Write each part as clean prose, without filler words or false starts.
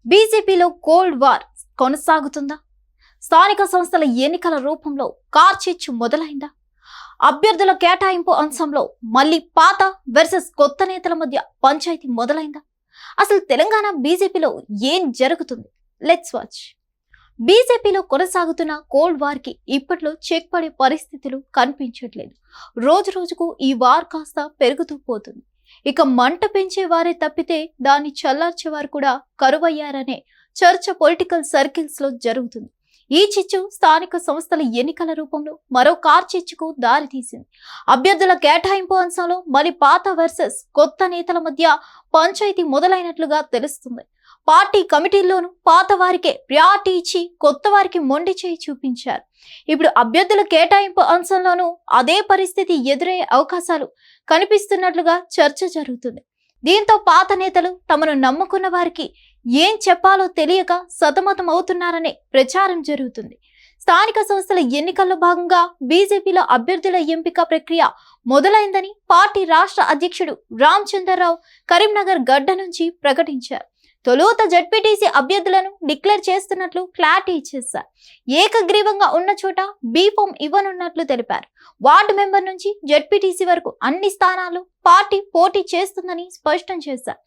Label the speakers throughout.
Speaker 1: బీజేపీలో cold war కొనసాగుతుందా? స్థానిక సంస్థల ఎన్నికల రూపంలో కార్చిచ్చు మొదలైందా? అభ్యర్థుల కేటాయింపు అంశంలో మళ్ళీ పాత వర్సెస్ కొత్త నేతల మధ్య పంచాయతీ మొదలైందా? అసలు తెలంగాణ బీజేపీలో ఏం జరుగుతుంది? Let's watch. బీజేపీలో కొనసాగుతున్న కోల్డ్ వార్ కి ఇప్పట్లో చెక్ పడే పరిస్థితులు కనిపించట్లేదు. రోజు రోజుకు ఈ వార్ కాస్త పెరుగుతూ పోతుంది. ఇక మంట పెంచే వారే తప్పితే దాన్ని చల్లార్చేవారు కూడా కరువయ్యారనే చర్చ పొలిటికల్ సర్కిల్స్ లో జరుగుతుంది. ఈ చిచ్చు స్థానిక సంస్థల ఎన్నికల రూపంలో మరో కార్చిచ్చుకు దారి తీసింది. అభ్యర్థుల కేటాయింపు అంశంలో మరి పాత వర్సెస్ కొత్త నేతల మధ్య పంచాయతీ మొదలైనట్లుగా తెలుస్తుంది. పార్టీ కమిటీల్లోనూ పాత వారికే ప్రియారిటీ ఇచ్చి కొత్త వారికి మొండి చేయి చూపించారు. ఇప్పుడు అభ్యర్థుల కేటాయింపు అంశంలోనూ అదే పరిస్థితి ఎదురయ్యే అవకాశాలు కనిపిస్తున్నట్లుగా చర్చ జరుగుతుంది. దీంతో పాత నేతలు తమను నమ్ముకున్న వారికి ఏం చెప్పాలో తెలియక సతమతం అవుతున్నారనే ప్రచారం జరుగుతుంది. స్థానిక సంస్థల ఎన్నికల్లో భాగంగా బీజేపీలో అభ్యర్థుల ఎంపిక ప్రక్రియ మొదలైందని పార్టీ రాష్ట్ర అధ్యక్షుడు రామచంద్రరావు కరీంనగర్ గడ్డ నుంచి ప్రకటించారు. తొలుత జడ్పీటీసీ అభ్యర్థులను డిక్లేర్ చేస్తున్నట్లు క్లారిటీ ఇచ్చేశారు. ఏకగ్రీవంగా ఉన్న చోట బీఫామ్ ఇవ్వనున్నట్లు తెలిపారు. వార్డు మెంబర్ నుంచి జడ్పీటీసీ వరకు అన్ని స్థానాల్లో పార్టీ పోటీ చేస్తుందని స్పష్టం చేశారు.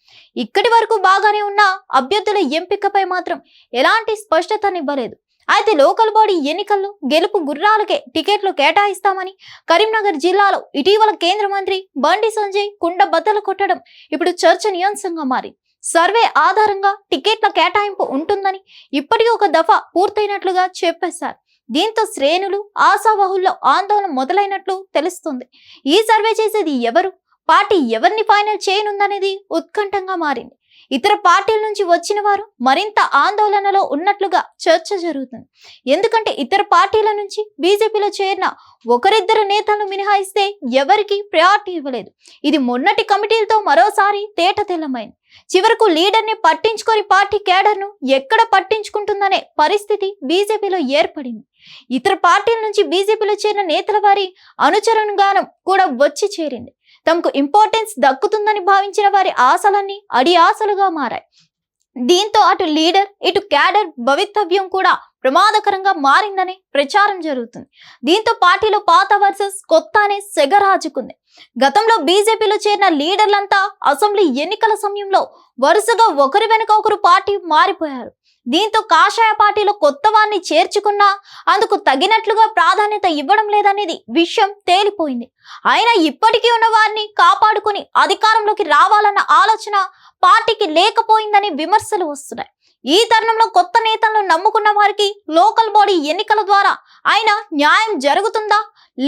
Speaker 1: ఇక్కడి వరకు బాగానే ఉన్న అభ్యర్థుల ఎంపికపై మాత్రం ఎలాంటి స్పష్టతనివ్వలేదు. అయితే లోకల్ బాడీ ఎన్నికల్లో గెలుపు గుర్రాలకే టికెట్లు కేటాయిస్తామని కరీంనగర్ జిల్లాలో ఇటీవల కేంద్ర మంత్రి బండి సంజయ్ కుండ బద్దలు కొట్టడం ఇప్పుడు చర్చనీయాంశంగా మారింది. సర్వే ఆధారంగా టికెట్ల కేటాయింపు ఉంటుందని ఇప్పటికీ ఒక దఫా పూర్తయినట్లుగా చెప్పేశారు. దీంతో శ్రేణులు ఆశావహుల్లో ఆందోళన మొదలైనట్లు తెలుస్తుంది. ఈ సర్వే చేసేది ఎవరు, పార్టీ ఎవరిని ఫైనల్ చేయనుందనేది ఉత్కంఠంగా మారింది. ఇతర పార్టీల నుంచి వచ్చిన వారు మరింత ఆందోళనలో ఉన్నట్లుగా చర్చ జరుగుతుంది. ఎందుకంటే ఇతర పార్టీల నుంచి బీజేపీలో చేరిన ఒకరిద్దరు నేతలను మినహాయిస్తే ఎవరికి ప్రయారిటీ ఇవ్వలేదు. ఇది మొన్నటి కమిటీలతో మరోసారి తేట తెల్లమైంది. చివరకు లీడర్ ని పట్టించుకొని పార్టీ కేడర్ ను ఎక్కడ పట్టించుకుంటుందనే పరిస్థితి బీజేపీలో ఏర్పడింది. ఇతర పార్టీల నుంచి బీజేపీలో చేరిన నేతల వారి అనుచరుగానం కూడా వచ్చి చేరింది. తమకు ఇంపార్టెన్స్ దక్కుతుందని భావించిన వారి ఆశలన్నీ అడి ఆశలుగా మారాయి. దీంతో అటు లీడర్ ఇటు క్యాడర్ భవితవ్యం కూడా ప్రమాదకరంగా మారిందని ప్రచారం జరుగుతుంది. దీంతో పార్టీలో పాత వర్సెస్ కొత్త అనే సెగ రాజుకుంది. గతంలో బీజేపీలో చేరిన లీడర్లంతా అసెంబ్లీ ఎన్నికల సమయంలో వరుసగా ఒకరి వెనుక ఒకరు పార్టీ మారిపోయారు. దీంతో కాషాయ పార్టీలో కొత్త వారిని చేర్చుకున్నా అందుకు తగినట్లుగా ప్రాధాన్యత ఇవ్వడం లేదనేది విషయం తేలిపోయింది. అయినా ఇప్పటికీ ఉన్న వారిని కాపాడుకుని అధికారంలోకి రావాలన్న ఆలోచన పార్టీకి లేకపోయిందని విమర్శలు వస్తున్నాయి. ఈ తరుణంలో కొత్త నేతలను నమ్ముకున్న వారికి లోకల్ బాడీ ఎన్నికల ద్వారా అయినా న్యాయం జరుగుతుందా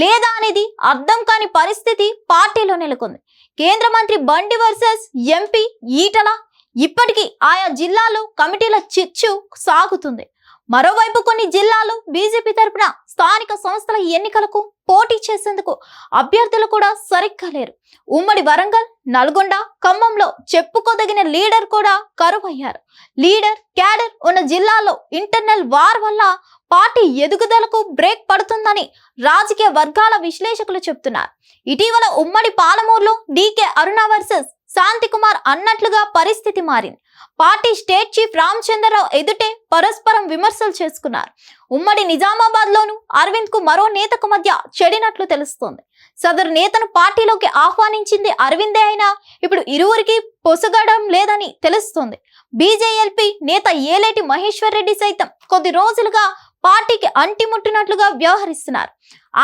Speaker 1: లేదా అనేది అర్థం కాని పరిస్థితి పార్టీలో నెలకొంది. కేంద్ర మంత్రి బండి వర్సెస్ ఎంపీ ఈటల ఇప్పటికీ ఆయా జిల్లాలో కమిటీల చిచ్చు సాగుతుంది. మరోవైపు కొన్ని జిల్లాల్లో బీజేపీ తరపున స్థానిక సంస్థల ఎన్నికలకు పోటీ చేసేందుకు అభ్యర్థులు కూడా సరిగ్గా లేరు. ఉమ్మడి వరంగల్, నల్గొండ, ఖమ్మంలో చెప్పుకోదగిన లీడర్ కూడా కరువయ్యారు. లీడర్, క్యాడర్ ఉన్న జిల్లాలో ఇంటర్నల్ వార్ వల్ల పార్టీ ఎదుగుదలకు బ్రేక్ పడుతుందని రాజకీయ వర్గాల విశ్లేషకులు చెప్తున్నారు. ఇటీవల ఉమ్మడి పాలమూరులో డీకే అరుణ వర్సెస్ శాంతి కుమార్ అన్నట్లుగా పరిస్థితి మారింది. పార్టీ స్టేట్ చీఫ్ రామచంద్రరావు ఎదుటే పరస్పరం విమర్శలు చేసుకున్నారు. ఉమ్మడి నిజామాబాద్ లోను అరవింద్ కు మరో నేతకు మధ్య చెడినట్లు తెలుస్తోంది. సదరు నేతను పార్టీలోకి ఆహ్వానించింది అరవిందే అయినా ఇప్పుడు ఇరువురికి పొసగడం లేదని తెలుస్తోంది. బీజేఎల్పీ నేత ఏలేటి మహేశ్వర్ రెడ్డి సైతం కొద్ది రోజులుగా పార్టీకి అంటిముట్టినట్లుగా వ్యవహరిస్తున్నారు.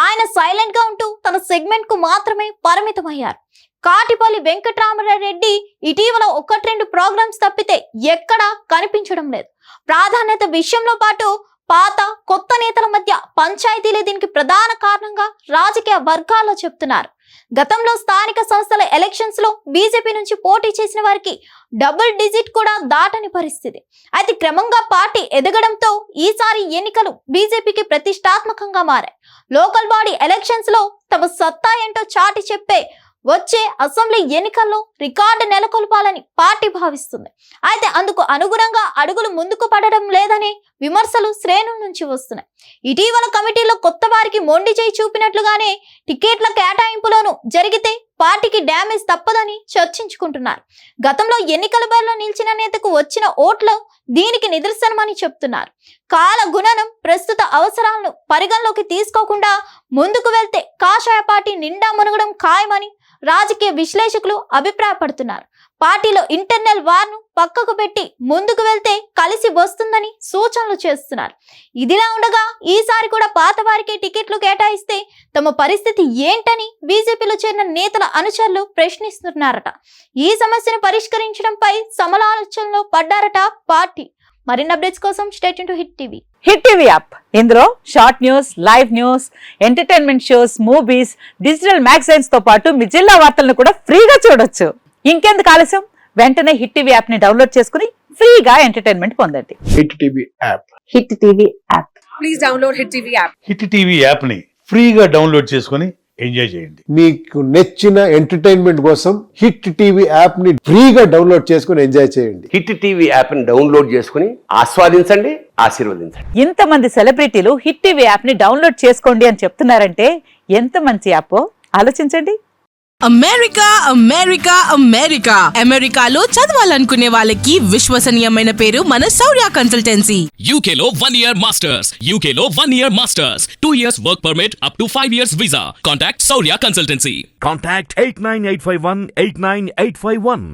Speaker 1: ఆయన సైలెంట్ గా ఉంటూ తన సెగ్మెంట్ కు మాత్రమే పరిమితమయ్యారు. కాటిపల్లి వెంకటరామరెడ్డి ఇటీవల 1-2 ప్రోగ్రామ్స్ తప్పితే ఎక్కడా కనిపించడం లేదు. ప్రాధాన్యత విషయంలో పాటు పాత కొత్త నేతల మధ్య పంచాయతీలే దీనికి ప్రధాన కారణంగా రాజకీయ వర్గాల్లో చెప్తున్నారు. గతంలో స్థానిక సంస్థల ఎలక్షన్స్ లో బీజేపీ నుంచి పోటీ చేసిన వారికి డబుల్ డిజిట్ కూడా దాటని పరిస్థితి. అయితే క్రమంగా పార్టీ ఎదగడంతో ఈసారి ఎన్నికలు బీజేపీకి ప్రతిష్టాత్మకంగా మారాయి. లోకల్ బాడీ ఎలక్షన్స్ లో తమ సత్తా ఏంటో చాటి చెప్పే వచ్చే అసెంబ్లీ ఎన్నికల్లో రికార్డు నెలకొల్పాలని పార్టీ భావిస్తుంది. అయితే అందుకు అనుగుణంగా అడుగులు ముందుకు పడడం లేదనే విమర్శలు శ్రేణుల నుంచి వస్తున్నాయి. ఇటీవల కమిటీలో కొత్త వారికి మొండి చేయి చూపినట్లుగానే టికెట్ల కేటాయింపులోనూ జరిగితే పార్టీకి డ్యామేజ్ తప్పదని చర్చించుకుంటున్నారు. గతంలో ఎన్నికల బరిలో నిలిచిన నేతకు వచ్చిన ఓట్లు దీనికి నిదర్శనమని చెప్తున్నారు. కాల గుణనం ప్రస్తుత అవసరాలను పరిగణలోకి తీసుకోకుండా ముందుకు వెళ్తే కాషాయ పార్టీ నిండా మునగడం ఖాయమని రాజకీయ విశ్లేషకులు అభిప్రాయపడుతున్నారు. పార్టీలో ఇంటర్నల్ వార్ను పక్కకు పెట్టి ముందుకు వెళ్తే కలిసి వస్తుందని సూచనలు చేస్తున్నారు. ఇదిలా ఉండగా ఈసారి కూడా పాత వారికి టికెట్లు కేటాయిస్తే తమ పరిస్థితి ఏంటని బీజేపీలో చేరిన నేతల అనుచరులు ప్రశ్నిస్తున్నారట. ఈ సమస్యను పరిష్కరించడంపై సమాలోచనలో పడ్డారట పార్టీ. మరిన్ని అప్డేట్స్ కోసం stay tune to Hit TV.
Speaker 2: Hit TV app ఇందులో short news, live news, entertainment shows, movies, digital magazines తో పాటు మీ జిల్లా వార్తలను కూడా ఫ్రీగా చూడొచ్చు. ఇంకెందుకు ఆలస్యం, వెంటనే హిట్ టీవీ యాప్ ని డౌన్లోడ్ చేసుకుని ఫ్రీగా ఎంటర్టైన్మెంట్ పొందండి.
Speaker 3: Hit TV app.
Speaker 2: Hit TV app.
Speaker 4: Please download hit TV app.
Speaker 5: Hit TV app ని ఫ్రీగా డౌన్లోడ్ చేసుకొని ఎంజాయ్ చేయండి.
Speaker 3: మీకు నచ్చిన ఎంటర్టైన్మెంట్ కోసం హిట్ టీవీ యాప్ ని ఫ్రీగా డౌన్లోడ్ చేసుకొని ఎంజాయ్ చేయండి.
Speaker 6: హిట్ టీవీ యాప్ ని డౌన్లోడ్ చేసుకుని ఆస్వాదించండి, ఆశీర్వదించండి.
Speaker 2: ఇంతమంది సెలబ్రిటీలు హిట్ టీవీ యాప్ ని డౌన్లోడ్ చేసుకోండి అని చెప్తున్నారంటే ఎంత మంచి యాప్ ఆలోచించండి.
Speaker 4: అమెరికా అమెరికా అమెరికా అమెరికాలో చదవాలనుకునే వాళ్ళకి విశ్వసనీయమైన పేరు మన శౌర్య కన్సల్టెన్సీ.
Speaker 7: UK లో 1 year masters. UK లో 1 year masters. 2 years work permit up to 5 years visa. Contact Saurya Consultancy.
Speaker 8: Contact 89851 89851.